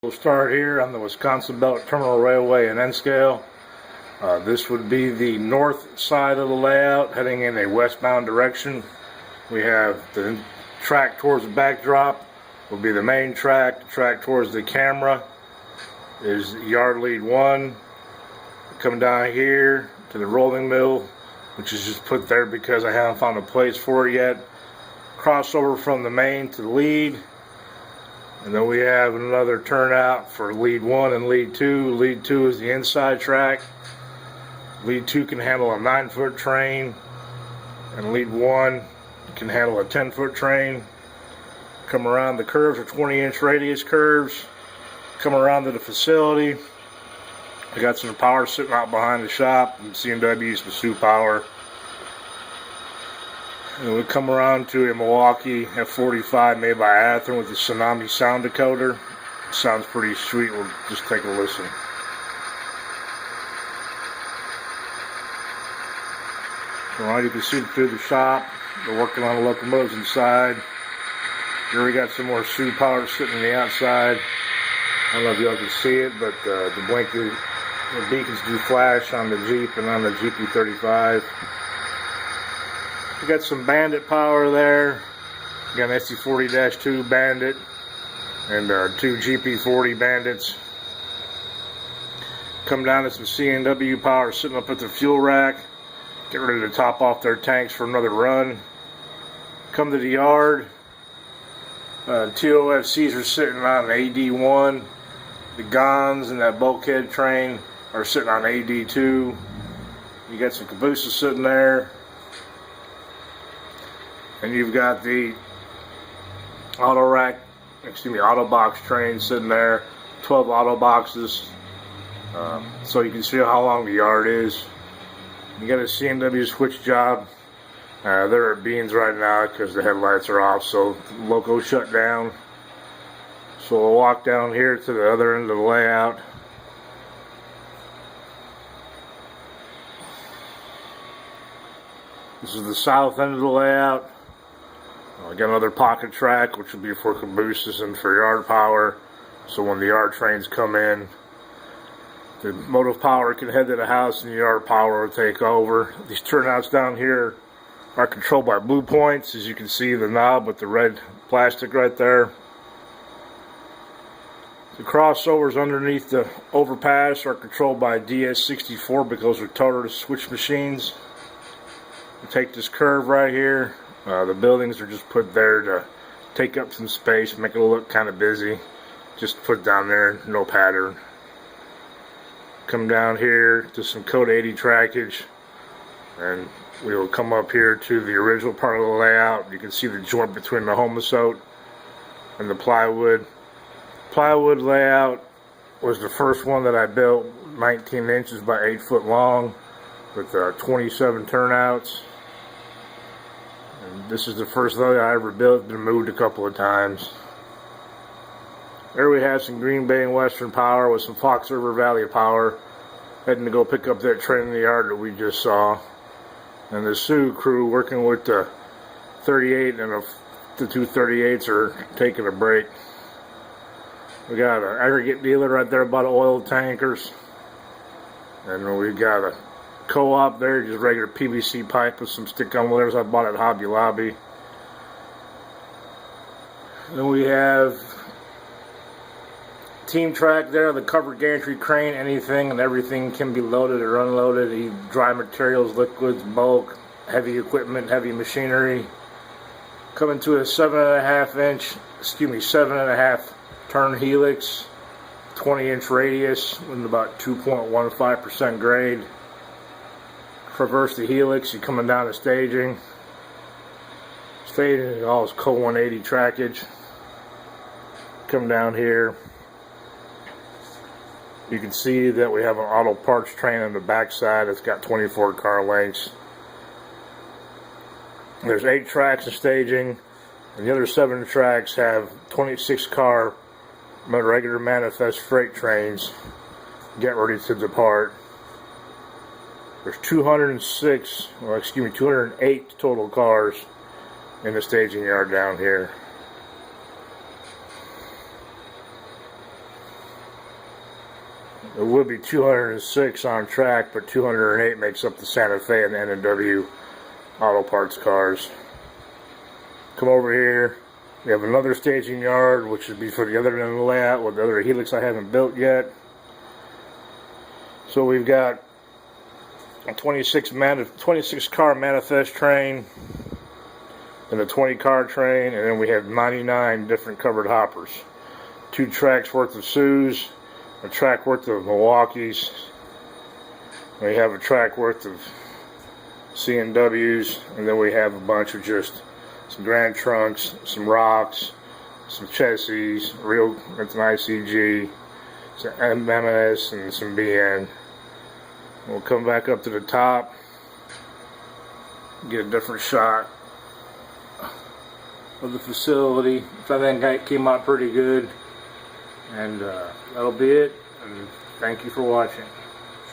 We'll start here on the Wisconsin Belt Terminal Railway in N-Scale. This would be the north side of the layout heading in a westbound direction. We have the track towards the backdrop will be the main track. The track towards the camera is yard lead 1. Come down here to the rolling mill, which is just put there because I haven't found a place for it yet. Crossover from the main to the lead. And then we have another turnout for lead 1 and lead 2. Lead 2 is the inside track. Lead 2 can handle a 9-foot train, and lead 1 can handle a 10-foot train. Come around, the curves are 20-inch radius curves. Come around to the facility. I got some power sitting out behind the shop from C&W, some Sioux Power. And we come around to a Milwaukee F45 made by Athearn with the Tsunami sound decoder. Sounds pretty sweet. We'll just take a listen. Well, you can see through the shop. They're working on the locomotives inside. Here we got some more Sioux Power sitting on the outside. I don't know if y'all can see it, but the blinker, the beacons do flash on the Jeep and on the GP35. We got some Bandit power there. We got an SC40-2 Bandit and 2 GP40 Bandits. Come down to some C&W power sitting up at the fuel rack. Get ready to top off their tanks for another run. Come to the yard. TOFCs are sitting on AD1. The Gons and that bulkhead train are sitting on AD2. You got some cabooses sitting there. And you've got the auto box train sitting there. 12 auto boxes. So you can see how long the yard is. You got a C&W switch job. They're at beans right now because the headlights are off, so the loco shut down. So we'll walk down here to the other end of the layout. This is the south end of the layout. I got another pocket track, which will be for cabooses and for yard power. So when the yard trains come in, the motive power can head to the house and the yard power will take over. These turnouts down here are controlled by blue points. As you can see, the knob with the red plastic right there. The crossovers underneath the overpass are controlled by DS64 because they're total switch machines. You take this curve right here. The buildings are just put there to take up some space, make it look kind of busy. Just put down there, no pattern. Come down here to some Code 80 trackage, and we will come up here to the original part of the layout. You can see the joint between the Homasote and the plywood. Plywood layout was the first one that I built, 19 inches by 8 foot long, with 27 turnouts. And this is the first layout I ever built. Been moved a couple of times. There we have some Green Bay and Western power with some Fox River Valley power. Heading to go pick up that train in the yard that we just saw. And the Sioux crew working with the 38 and the 238s are taking a break. We got an aggregate dealer right there about oil tankers. And we got a co-op there, just regular PVC pipe with some stick-on wires I bought at Hobby Lobby. Then we have team track there, the covered gantry crane. Anything and everything can be loaded or unloaded. Dry materials, liquids, bulk, heavy equipment, heavy machinery. Coming to a 7.5 turn helix, 20-inch radius with about 2.15% grade. Traverse the helix, you're coming down to staging. Staging is all this Co 180 trackage. Come down here. You can see that we have an auto parts train on the back side. It's got 24 car lengths. There's 8 tracks of staging, and the other 7 tracks have 26 car regular manifest freight trains getting ready to depart. There's 208 total cars in the staging yard down here. It would be 206 on track, but 208 makes up the Santa Fe and the N&W Auto Parts cars. Come over here. We have another staging yard, which would be for the other end of the layout with the other Helix I haven't built yet. So we've got a 26 car manifest train, and a 20 car train, and then we have 99 different covered hoppers. 2 tracks worth of Sues, a track worth of Milwaukees. We have a track worth of C&Ws, and then we have a bunch of just some Grand Trunks, some Rocks, some Chessies, it's an ICG, some MMS, and some BN. We'll come back up to the top, get a different shot of the facility. I think that came out pretty good, and that'll be it, and thank you for watching.